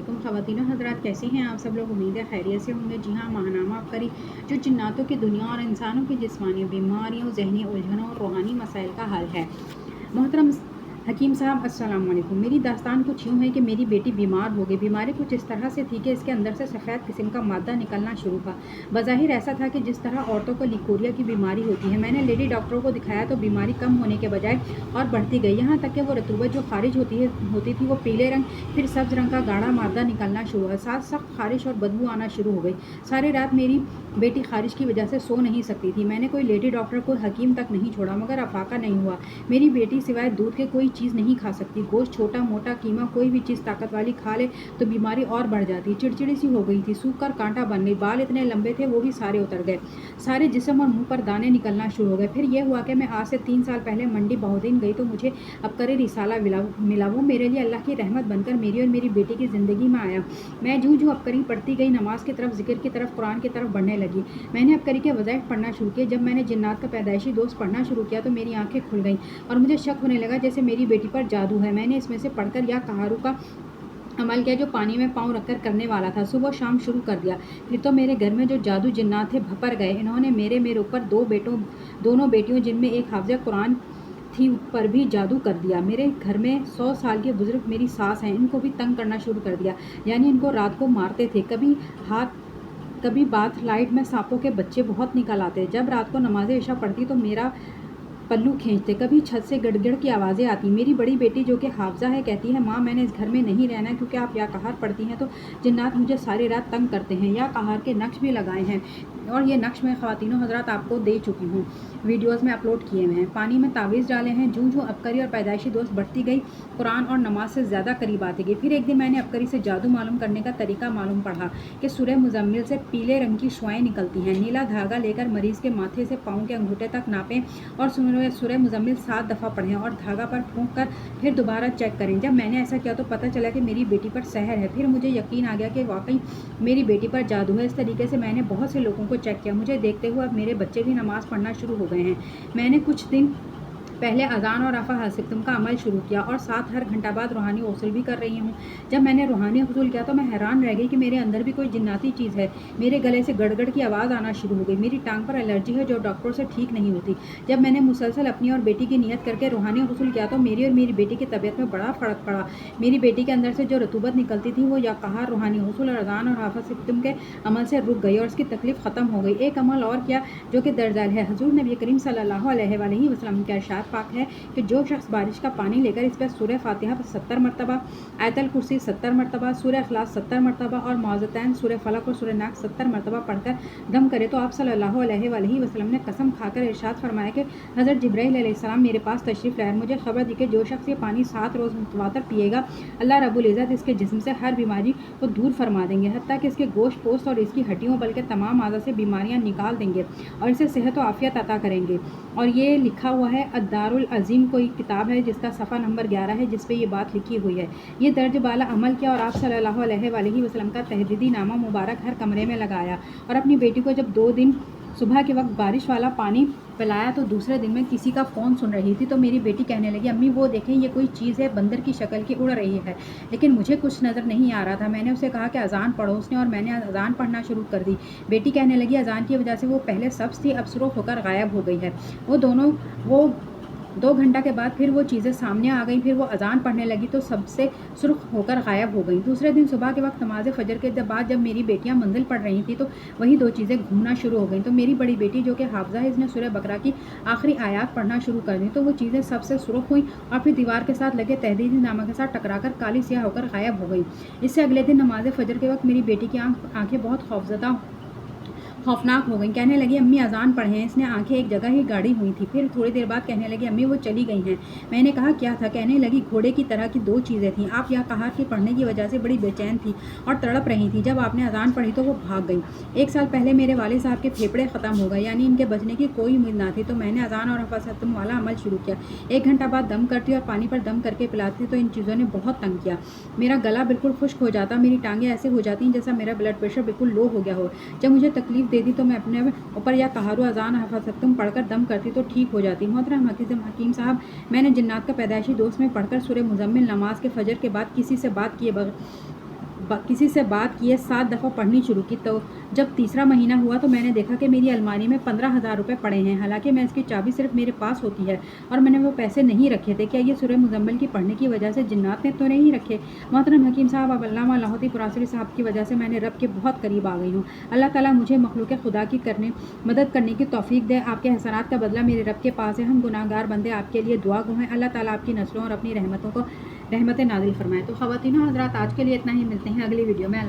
अलैकुम ख़वातीन हज़रात, कैसे हैं आप सब लोग। उम्मीद है खैरियत से होंगे। जी हाँ, माहनामा अबकरी जो जिन्नातों की दुनिया और इंसानों की जिस्मानी बीमारियों, ज़हनी उलझनों और रूहानी मसाइल का हल है। मोहतरम हकीम साहब, अस्सलाम वालेकुम। मेरी दास्तान कुछ यूँ है कि मेरी बेटी बीमार हो गई। बीमारी कुछ इस तरह से थी कि इसके अंदर से सफ़ेद किस्म का मादा निकलना शुरू था। बज़ाहिर ऐसा था कि जिस तरह औरतों को लिकोरिया की बीमारी होती है। मैंने लेडी डॉक्टरों को दिखाया तो बीमारी कम होने के बजाय और बढ़ती गई, यहाँ तक कि वो रतूबत जो खारिज होती थी वो पीले रंग फिर सब्ज़ रंग का गाढ़ा मादा निकलना शुरू हुआ। साथ सख्त खारिश और बदबू आना शुरू हो गई। सारी रात मेरी बेटी खारिश की वजह से सो नहीं सकती थी। मैंने कोई लेडी डॉक्टर को हकीम तक नहीं छोड़ा मगर अफाका नहीं हुआ। मेरी बेटी सिवाय दूध के कोई चीज़ नहीं खा सकती। गोश्त, छोटा मोटा कीमा, कोई भी चीज़ ताकत वाली खा ले तो बीमारी और बढ़ जाती। चिड़चिड़ी सी हो गई थी, सूख कर कांटा बन गई। बाल इतने लंबे थे वो भी सारे उतर गए। सारे जिस्म और मुंह पर दाने निकलना शुरू हो गए। फिर यह हुआ कि मैं आज से 3 साल पहले मंडी बहुदीन गई तो मुझे अबकरी रिसाला मिला। वो मेरे लिए अल्लाह की रहमत बनकर मेरी और मेरी बेटी की ज़िंदगी में आया। मैं जूँ जूँ अबकरी पढ़ती गई, नमाज की तरफ, जिक्र की तरफ, कुरान की तरफ बढ़ने लगी। मैंने अबकरी के वज़ाइफ पढ़ना शुरू किए। जब मैंने जिन्नात का पैदाइशी दोस्त पढ़ना शुरू किया तो मेरी आंखें खुल गईं और मुझे शक होने लगा जैसे मेरी बेटी पर जादू है। मैंने इसमें से पढ़कर या कहारू का अमल किया जो पानी में पाँव रखकर करने वाला था। सुबह शाम शुरू कर दिया। फिर तो मेरे घर में जो जादू जिन्नात थे भपर गए। इन्होंने मेरे ऊपर दोनों बेटियों जिनमें एक हाफ़िज़ा कुरान थी पर भी जादू कर दिया। मेरे घर में 100 साल के बुजुर्ग मेरी सास हैं, इनको भी तंग करना शुरू कर दिया। यानी इनको रात को मारते थे। कभी बाथ लाइट में सांपों के बच्चे बहुत निकल आते। जब रात को नमाज़े इशा पढ़ती तो मेरा पल्लू खींचते। कभी छत से गड़गड़ की आवाज़ें आती। मेरी बड़ी बेटी जो कि हाफ़िज़ा है कहती है, माँ मैंने इस घर में नहीं रहना है क्योंकि आप या कहार पढ़ती हैं तो जिन्नात मुझे सारी रात तंग करते हैं। या कहार के नक्श भी लगाए हैं और ये नक्श मैं ख़वातीनो हज़रात आपको दे चुकी हूँ, वीडियोज़ में अपलोड किए हुए हैं। पानी में तावीज़ डाले हैं। जूँ जूँ अबकरी और पैदाइशी दोस्त बढ़ती गई, कुरान और नमाज से ज़्यादा करीब आती गई। फिर एक दिन मैंने अबकरी से जादू मालूम करने का तरीका मालूम पढ़ा कि सूरह मुज़म्मिल से पीले रंग की शुआएँ निकलती हैं। नीला धागा लेकर मरीज़ के माथे से पाँव के अंगूठे तक नापें और सूरह मुज़म्मिल 7 दफ़ा पढ़ें और धागा पर फूंक कर फिर दोबारा चेक करें। जब मैंने ऐसा किया तो पता चला कि मेरी बेटी पर सहर है। फिर मुझे यकीन आ गया कि वाकई मेरी बेटी पर जादू है। इस तरीके से मैंने बहुत से लोगों को चेक किया। मुझे देखते हुए अब मेरे बच्चे भी नमाज़ पढ़ना शुरू हो गए हैं। मैंने कुछ दिन पहले अज़ान और रफ़ा हसिब्तुम का अमल शुरू किया और साथ हर घंटा बाद रूहानी गौसल भी कर रही हूँ। जब मैंने रूहानी गौसल किया तो मैं हैरान रह गई कि मेरे अंदर भी कोई जिन्नाती चीज़ है। मेरे गले से गड़गड़ की आवाज़ आना शुरू हो गई। मेरी टांग पर एलर्जी है जो डॉक्टर से ठीक नहीं होती। जब मैंने मुसलसल अपनी और बेटी की नियत करके रूहानी गौसल किया तो मेरी और मेरी बेटी की तबीयत में बड़ा फ़र्क पड़ा। मेरी बेटी के अंदर से जो रतूबत निकलती थी वो या कहार, रूहानी गौसल और अज़ान और रफ़ा हसिब्तुम के अमल से रुक गई और उसकी तकलीफ़ ख़त्म हो गई। एक अमल और किया जो कि दर्जाल है। हुज़ूर नबी करीम सल्लल्लाहु अलैहि वसल्लम का इरशाद पाक है कि जो शख्स बारिश का पानी लेकर इस पर सूरह फातिहा 70 मरतबा, आयतल कुर्सी 70 मरतबा, सूरह इखलास 70 मरतबा और मौज़तैन सूरह फलक और सूरह नास 70 मरतबा पढ़कर दम करे तो आप सल्लल्लाहु अलैहि वसल्लम ने कसम खाकर इरशाद फरमाया कि हज़रत जिब्राईल अलैहिस्सलाम मेरे पास तशरीफ़ लाए, मुझे खबर दी कि जो शख्स ये पानी 7 रोज़ मुतवातर पिएगा अल्लाह रब्बुल इज़्ज़त इसके जिस्म से हर बीमारी को दूर फरमा देंगे, हत्ता कि इसके गोश्त पोस्त और इसकी हड्डियों बल्कि तमाम आज़ा से बीमारियाँ निकाल देंगे और इसे सेहत व आफ़ियत अता करेंगे। और ये लिखा हुआ है अद्दारुल अज़ीम, कोई किताब है जिसका सफ़ा नंबर 11 है जिस पे ये बात लिखी हुई है। ये दर्ज बाला अमल किया और आप सल्लल्लाहु अलैहि वसल्लम का तहदीदी नामा मुबारक हर कमरे में लगाया और अपनी बेटी को जब 2 दिन सुबह के वक्त बारिश वाला पानी पिलाया तो दूसरे दिन में किसी का फ़ोन सुन रही थी तो मेरी बेटी कहने लगी, अम्मी वो देखें ये कोई चीज़ है, बंदर की शक्ल की उड़ रही है। लेकिन मुझे कुछ नज़र नहीं आ रहा था। मैंने उसे कहा कि अज़ान पढ़ो। उसने और मैंने अज़ान पढ़ना शुरू कर दी। बेटी कहने लगी अज़ान की वजह से वो पहले सब्ज़ थी अब सुर्ख होकर गायब हो गई है। वो 2 घंटा के बाद फिर वो चीज़ें सामने आ गई। फिर वो अज़ान पढ़ने लगी तो सबसे सुर्ख होकर गायब हो गई। दूसरे दिन सुबह के वक्त नमाज़ फ़जर के बाद जब मेरी बेटियां मंजिल पढ़ रही थी तो वही 2 चीज़ें घूमना शुरू हो गई। तो मेरी बड़ी बेटी जो कि हाफ़िज़ा है, इसने सूरह बकरा की आखिरी आयात पढ़ना शुरू कर दी तो वो चीज़ें सबसे सुर्ख हुई और फिर दीवार के साथ लगे तहदीदी नामा के साथ टकराकर काली सियाह होकर गायब हो गई। इससे अगले दिन नमाज़ फ़जर के वक्त मेरी बेटी की आँखें बहुत खौफनाक हो गई। कहने लगी अम्मी अज़ान पढ़ें। इसने आंखें एक जगह ही गाड़ी हुई थी। फिर थोड़ी देर बाद कहने लगी अम्मी वो चली गई हैं। मैंने कहा क्या था? कहने लगी घोड़े की तरह की 2 चीज़ें थीं। आप या कहार की पढ़ने की वजह से बड़ी बेचैन थी और तड़प रही थी। जब आपने अज़ान पढ़ी तो वो भाग गई। 1 साल पहले मेरे वालिद साहब के फेफड़े ख़त्म हो गए, यानी इनके बचने की कोई उम्मीद ना थी। तो मैंने अज़ान और रफ़ा हसिब्तुम वाला अमल शुरू किया। 1 घंटा बाद दम करती और पानी पर दम करके पिलाती तो इन चीज़ों ने बहुत तंग किया। मेरा गला बिल्कुल खुश्क हो जाता, मेरी टांगें ऐसे हो जाती जैसा मेरा ब्लड प्रेशर बिल्कुल लो हो गया हो। जब मुझे तकलीफ़ देती तो मैं अपने ऊपर या कहारू अज़ान हफ़ज़तुम पढ़कर दम करती तो ठीक हो जाती। मोहतरम हकीम साहब, मैंने जिन्नात का पैदाइशी दोस्त में पढ़कर सूरह मुज़म्मिल नमाज के फ़जर के बाद किसी से बात किए کسی سے بات کیے 7 دفعہ پڑھنی شروع کی، تو جب تیسرا مہینہ ہوا تو میں نے دیکھا کہ میری الماری میں 15,000 روپے پڑے ہیں، حالانکہ میں اس کی چابی صرف میرے پاس ہوتی ہے اور میں نے وہ پیسے نہیں رکھے تھے۔ کیا یہ سورہ مزمل کی پڑھنے کی وجہ سے جنات نے تو نہیں رکھے؟ محترم حکیم صاحب، اب علامہ لاہوتی پراسری صاحب کی وجہ سے میں نے رب کے بہت قریب آ گئی ہوں۔ اللہ تعالیٰ مجھے مخلوق خدا کی مدد کرنے کی توفیق دے۔ آپ کے احسانات کا بدلہ میرے رب کے پاس ہے۔ ہم گناہ گار بندے آپ کے لیے دعا گو ہیں۔ اللہ تعالیٰ آپ کی نسلوں اور اپنی رحمتیں نازل فرمائے۔ تو خواتین و حضرات، آج کے لیے اتنا ہی، ملتے ہیں اگلی ویڈیو میں۔ اللہ